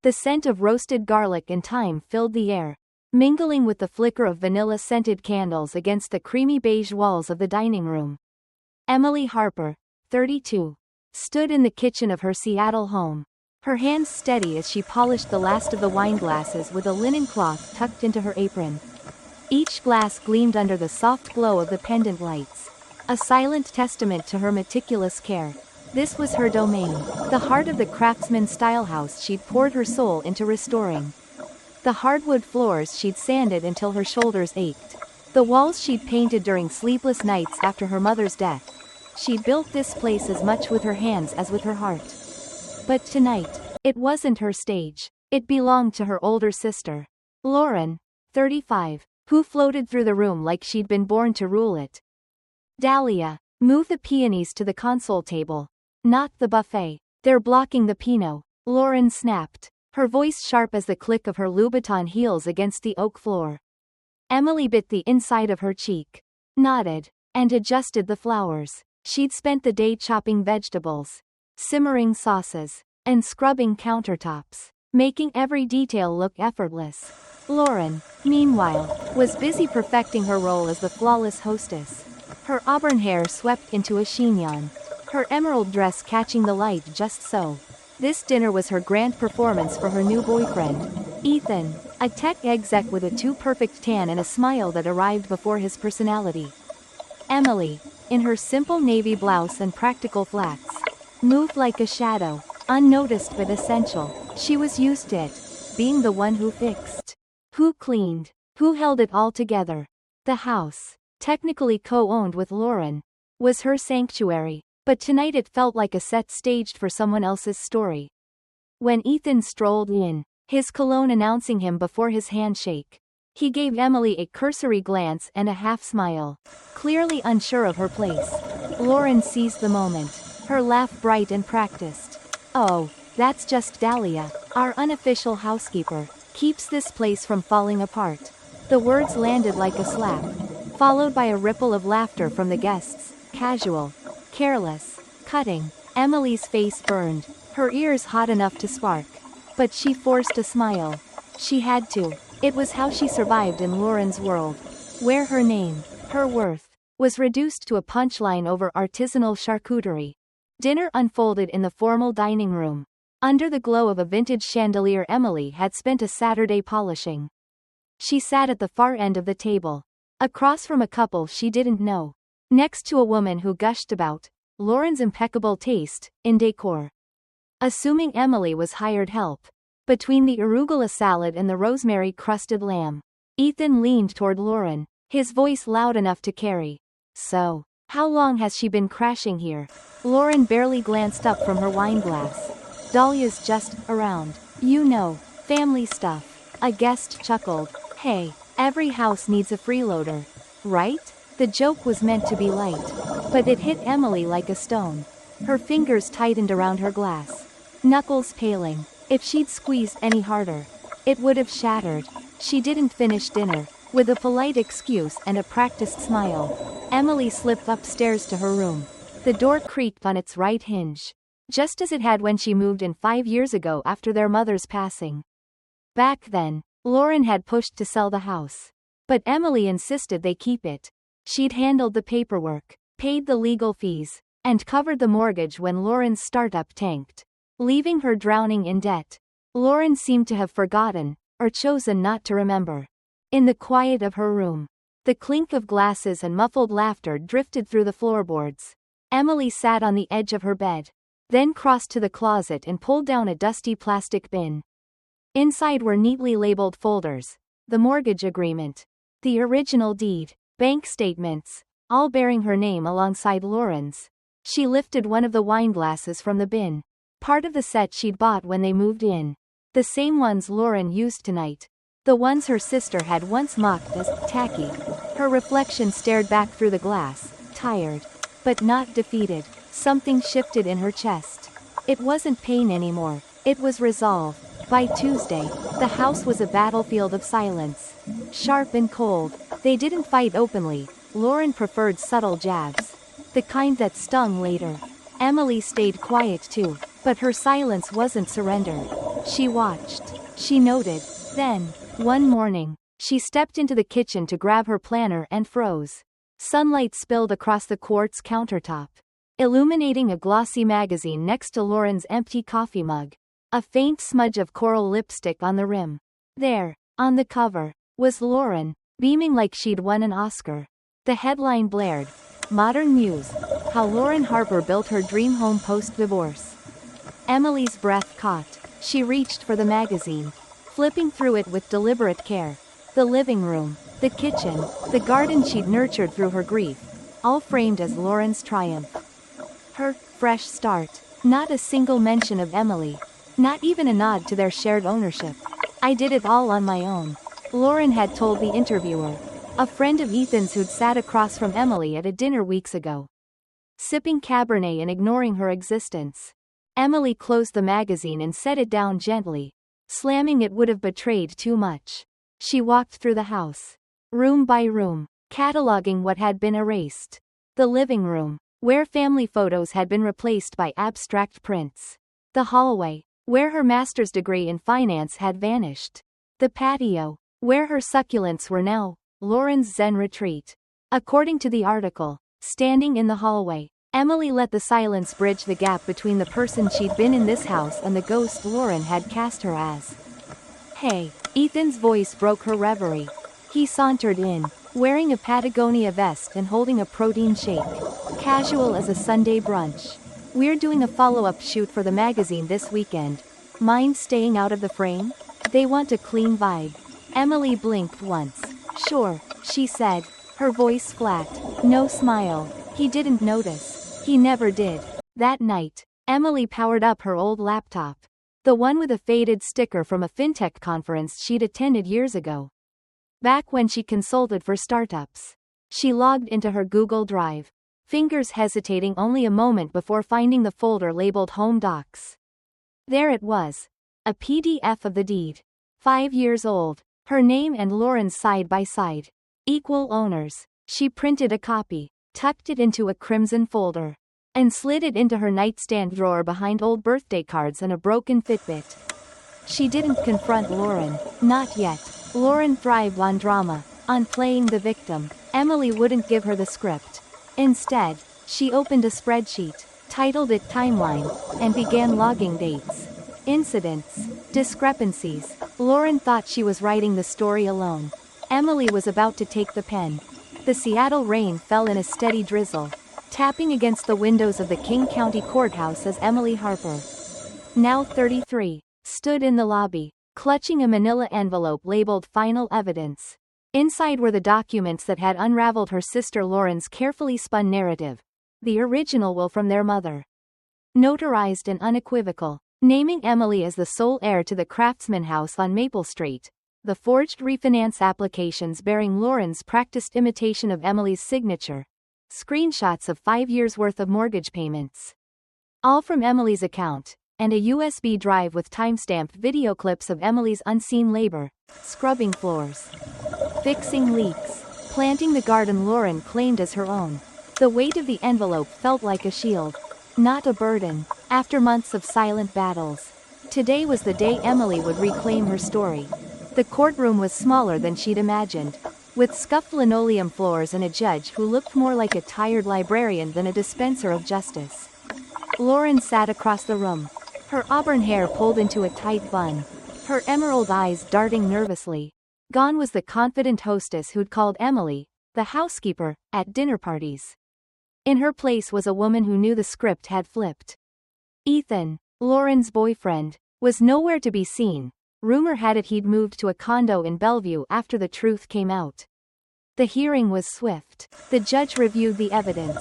The scent of roasted garlic and thyme filled the air, mingling with the flicker of vanilla-scented candles against the creamy beige walls of the dining room. Emily Harper, 32, stood in the kitchen of her Seattle home, her hands steady as she polished the last of the wine glasses with a linen cloth tucked into her apron. Each glass gleamed under the soft glow of the pendant lights, a silent testament to her meticulous care. This was her domain, the heart of the craftsman-style house she'd poured her soul into restoring. The hardwood floors she'd sanded until her shoulders ached. The walls she'd painted during sleepless nights after her mother's death. She'd built this place as much with her hands as with her heart. But tonight, it wasn't her stage. It belonged to her older sister, Lauren, 35, who floated through the room like she'd been born to rule it. Dahlia, move the peonies to the console table. Not the buffet. They're blocking the Pinot, Lauren snapped, her voice sharp as the click of her Louboutin heels against the oak floor. Emily bit the inside of her cheek, nodded, and adjusted the flowers. She'd spent the day chopping vegetables, simmering sauces, and scrubbing countertops, making every detail look effortless. Lauren, meanwhile, was busy perfecting her role as the flawless hostess. Her auburn hair swept into a chignon, her emerald dress catching the light just so. This dinner was her grand performance for her new boyfriend, Ethan, a tech exec with a too-perfect tan and a smile that arrived before his personality. Emily, in her simple navy blouse and practical flats, moved like a shadow, unnoticed but essential. She was used to it, being the one who fixed, who cleaned, who held it all together. The house, technically co-owned with Lauren, was her sanctuary, but tonight it felt like a set staged for someone else's story. When Ethan strolled in, his cologne announcing him before his handshake, he gave Emily a cursory glance and a half-smile, clearly unsure of her place. Lauren seized the moment, her laugh bright and practiced. "Oh, that's just Dahlia, our unofficial housekeeper, keeps this place from falling apart." The words landed like a slap, followed by a ripple of laughter from the guests, casual, careless, cutting. Emily's face burned, her ears hot enough to spark. But she forced a smile. She had to. It was how she survived in Lauren's world, where her name, her worth, was reduced to a punchline over artisanal charcuterie. Dinner unfolded in the formal dining room. Under the glow of a vintage chandelier Emily had spent a Saturday polishing. She sat at the far end of the table, across from a couple she didn't know, next to a woman who gushed about Lauren's impeccable taste in decor. Assuming Emily was hired help, between the arugula salad and the rosemary-crusted lamb, Ethan leaned toward Lauren, his voice loud enough to carry. "So, how long has she been crashing here?" Lauren barely glanced up from her wine glass. "Dahlia's just around. You know, family stuff." A guest chuckled. "Hey, every house needs a freeloader, right?" The joke was meant to be light, but it hit Emily like a stone. Her fingers tightened around her glass, knuckles paling. If she'd squeezed any harder, it would have shattered. She didn't finish dinner. With a polite excuse and a practiced smile, Emily slipped upstairs to her room. The door creaked on its right hinge, just as it had when she moved in 5 years ago after their mother's passing. Back then, Lauren had pushed to sell the house, but Emily insisted they keep it. She'd handled the paperwork, paid the legal fees, and covered the mortgage when Lauren's startup tanked, leaving her drowning in debt. Lauren seemed to have forgotten, or chosen not to remember. In the quiet of her room, the clink of glasses and muffled laughter drifted through the floorboards. Emily sat on the edge of her bed, then crossed to the closet and pulled down a dusty plastic bin. Inside were neatly labeled folders, the mortgage agreement, the original deed, bank statements, all bearing her name alongside Lauren's. She lifted one of the wine glasses from the bin, part of the set she'd bought when they moved in. The same ones Lauren used tonight. The ones her sister had once mocked as tacky. Her reflection stared back through the glass, tired, but not defeated. Something shifted in her chest. It wasn't pain anymore, it was resolve. By Tuesday, the house was a battlefield of silence. Sharp and cold. They didn't fight openly. Lauren preferred subtle jabs, the kind that stung later. Emily stayed quiet too, but her silence wasn't surrender. She watched. She noted. Then, one morning, she stepped into the kitchen to grab her planner and froze. Sunlight spilled across the quartz countertop, illuminating a glossy magazine next to Lauren's empty coffee mug. A faint smudge of coral lipstick on the rim. There, on the cover, was Lauren, beaming like she'd won an Oscar. The headline blared. Modern Muse. How Lauren Harper Built Her Dream Home Post-Divorce. Emily's breath caught. She reached for the magazine, flipping through it with deliberate care. The living room, the kitchen, the garden she'd nurtured through her grief, all framed as Lauren's triumph. Her fresh start. Not a single mention of Emily. Not even a nod to their shared ownership. I did it all on my own, Lauren had told the interviewer, a friend of Ethan's who'd sat across from Emily at a dinner weeks ago. Sipping Cabernet and ignoring her existence. Emily closed the magazine and set it down gently. Slamming it would have betrayed too much. She walked through the house, room by room, cataloging what had been erased. The living room, where family photos had been replaced by abstract prints. The hallway, where her master's degree in finance had vanished. The patio, where her succulents were now Lauren's Zen retreat. According to the article, standing in the hallway, Emily let the silence bridge the gap between the person she'd been in this house and the ghost Lauren had cast her as. Hey, Ethan's voice broke her reverie. He sauntered in, wearing a Patagonia vest and holding a protein shake. Casual as a Sunday brunch. We're doing a follow-up shoot for the magazine this weekend. Mind staying out of the frame? They want a clean vibe. Emily blinked once. Sure, she said, her voice flat. No smile. He didn't notice. He never did. That night, Emily powered up her old laptop. The one with a faded sticker from a fintech conference she'd attended years ago. Back when she consulted for startups. She logged into her Google Drive, fingers hesitating only a moment before finding the folder labeled Home Docs. There it was. A PDF of the deed. 5 years old. Her name and Lauren's side by side. Equal owners. She printed a copy, tucked it into a crimson folder, and slid it into her nightstand drawer behind old birthday cards and a broken Fitbit. She didn't confront Lauren. Not yet. Lauren thrived on drama, on playing the victim. Emily wouldn't give her the script. Instead, she opened a spreadsheet, titled it Timeline, and began logging dates, incidents, discrepancies. Lauren thought she was writing the story alone. Emily was about to take the pen. The Seattle rain fell in a steady drizzle, tapping against the windows of the King County Courthouse as Emily Harper, now 33, stood in the lobby, clutching a manila envelope labeled Final Evidence. Inside were the documents that had unraveled her sister Lauren's carefully spun narrative, the original will from their mother. Notarized and unequivocal, naming Emily as the sole heir to the Craftsman House on Maple Street. The forged refinance applications bearing Lauren's practiced imitation of Emily's signature. Screenshots of 5 years' worth of mortgage payments. All from Emily's account, and a USB drive with timestamped video clips of Emily's unseen labor, scrubbing floors, fixing leaks, planting the garden Lauren claimed as her own. The weight of the envelope felt like a shield, not a burden. After months of silent battles, today was the day Emily would reclaim her story. The courtroom was smaller than she'd imagined, with scuffed linoleum floors and a judge who looked more like a tired librarian than a dispenser of justice. Lauren sat across the room, her auburn hair pulled into a tight bun, her emerald eyes darting nervously. Gone was the confident hostess who'd called Emily, the housekeeper, at dinner parties. In her place was a woman who knew the script had flipped. Ethan, Lauren's boyfriend, was nowhere to be seen. Rumor had it he'd moved to a condo in Bellevue after the truth came out. The hearing was swift. The judge reviewed the evidence,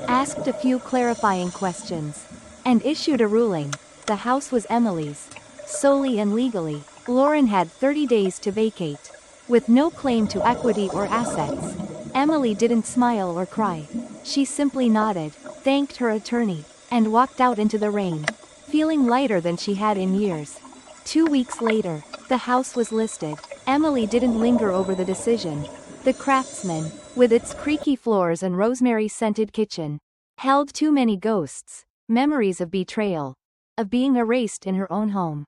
asked a few clarifying questions, and issued a ruling. The house was Emily's, solely and legally. Lauren had 30 days to vacate, with no claim to equity or assets. Emily didn't smile or cry. She simply nodded, thanked her attorney, and walked out into the rain, feeling lighter than she had in years. 2 weeks later, the house was listed. Emily didn't linger over the decision. The Craftsman, with its creaky floors and rosemary-scented kitchen, held too many ghosts, memories of betrayal, of being erased in her own home.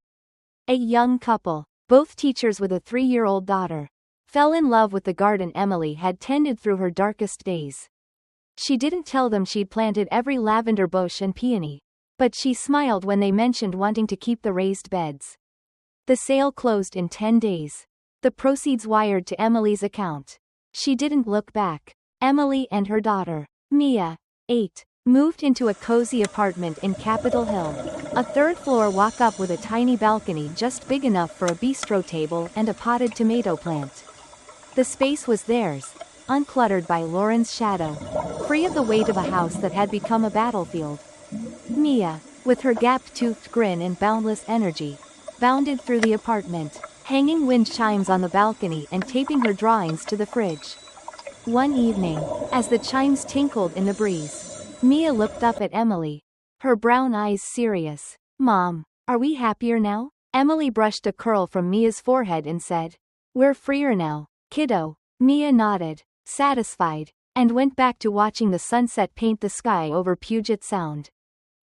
A young couple, both teachers with a 3-year-old daughter, fell in love with the garden Emily had tended through her darkest days. She didn't tell them she'd planted every lavender bush and peony, but she smiled when they mentioned wanting to keep the raised beds. The sale closed in 10 days. The proceeds wired to Emily's account. She didn't look back. Emily and her daughter, Mia, 8, moved into a cozy apartment in Capitol Hill. A third-floor walk-up with a tiny balcony just big enough for a bistro table and a potted tomato plant. The space was theirs, uncluttered by Lauren's shadow, free of the weight of a house that had become a battlefield. Mia, with her gap-toothed grin and boundless energy, bounded through the apartment, hanging wind chimes on the balcony and taping her drawings to the fridge. One evening, as the chimes tinkled in the breeze, Mia looked up at Emily, her brown eyes serious. "Mom, are we happier now?" Emily brushed a curl from Mia's forehead and said, "We're freer now, kiddo." Mia nodded, satisfied, and went back to watching the sunset paint the sky over Puget Sound.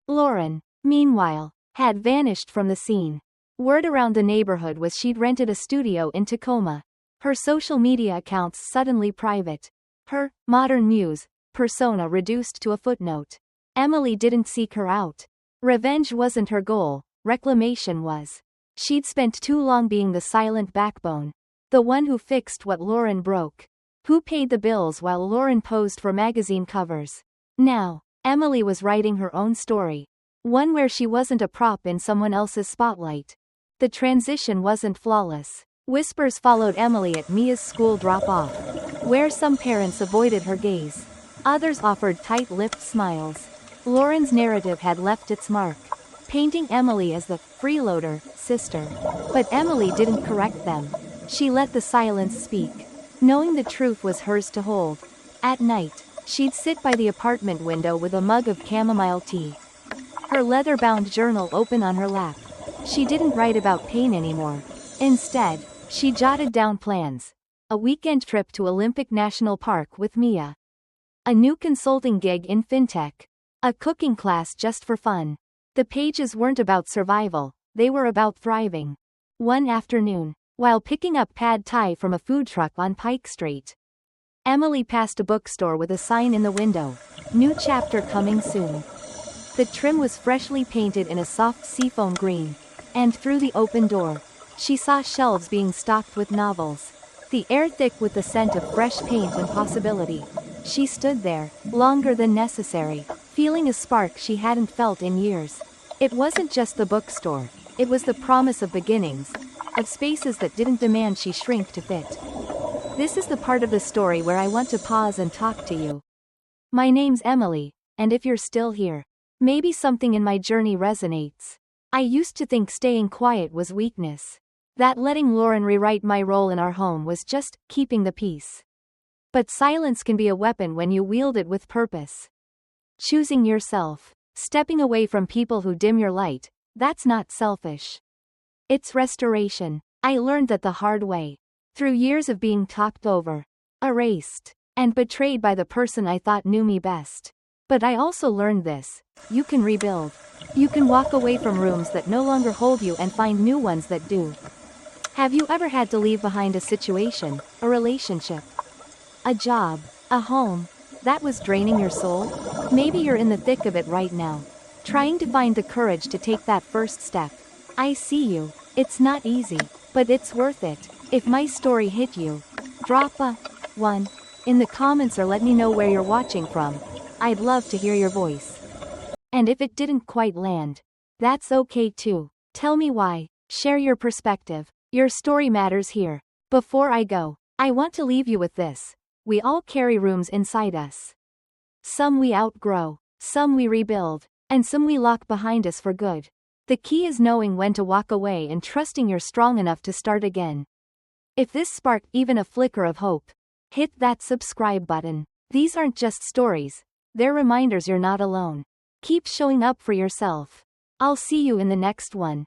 Lauren, meanwhile, had vanished from the scene. Word around the neighborhood was she'd rented a studio in Tacoma. Her social media accounts suddenly private. Her modern muse persona reduced to a footnote. Emily didn't seek her out. Revenge wasn't her goal, reclamation was. She'd spent too long being the silent backbone, the one who fixed what Lauren broke, who paid the bills while Lauren posed for magazine covers. Now, Emily was writing her own story, one where she wasn't a prop in someone else's spotlight. The transition wasn't flawless. Whispers followed Emily at Mia's school drop-off, where some parents avoided her gaze. Others offered tight-lipped smiles. Lauren's narrative had left its mark, painting Emily as the freeloader sister. But Emily didn't correct them. She let the silence speak, knowing the truth was hers to hold. At night, she'd sit by the apartment window with a mug of chamomile tea, her leather-bound journal open on her lap. She didn't write about pain anymore. Instead, she jotted down plans. A weekend trip to Olympic National Park with Mia. A new consulting gig in fintech. A cooking class just for fun. The pages weren't about survival, they were about thriving. One afternoon, while picking up pad thai from a food truck on Pike Street, Emily passed a bookstore with a sign in the window, "New chapter coming soon." The trim was freshly painted in a soft seafoam green, and through the open door, she saw shelves being stocked with novels, the air thick with the scent of fresh paint and possibility. She stood there, longer than necessary, feeling a spark she hadn't felt in years. It wasn't just the bookstore, it was the promise of beginnings, of spaces that didn't demand she shrink to fit. This is the part of the story where I want to pause and talk to you. My name's Emily, and if you're still here, maybe something in my journey resonates. I used to think staying quiet was weakness. That letting Lauren rewrite my role in our home was just keeping the peace. But silence can be a weapon when you wield it with purpose. Choosing yourself, stepping away from people who dim your light, that's not selfish. It's restoration. I learned that the hard way. Through years of being talked over, erased, and betrayed by the person I thought knew me best. But I also learned this: you can rebuild. You can walk away from rooms that no longer hold you and find new ones that do. Have you ever had to leave behind a situation, a relationship, a job, a home, that was draining your soul? Maybe you're in the thick of it right now, trying to find the courage to take that first step. I see you. It's not easy, but it's worth it. If my story hit you, drop a 1 in the comments or let me know where you're watching from. I'd love to hear your voice. And if it didn't quite land, that's okay too. Tell me why. Share your perspective. Your story matters here. Before I go, I want to leave you with this. We all carry rooms inside us. Some we outgrow, some we rebuild, and some we lock behind us for good. The key is knowing when to walk away and trusting you're strong enough to start again. If this sparked even a flicker of hope, hit that subscribe button. These aren't just stories, they're reminders you're not alone. Keep showing up for yourself. I'll see you in the next one.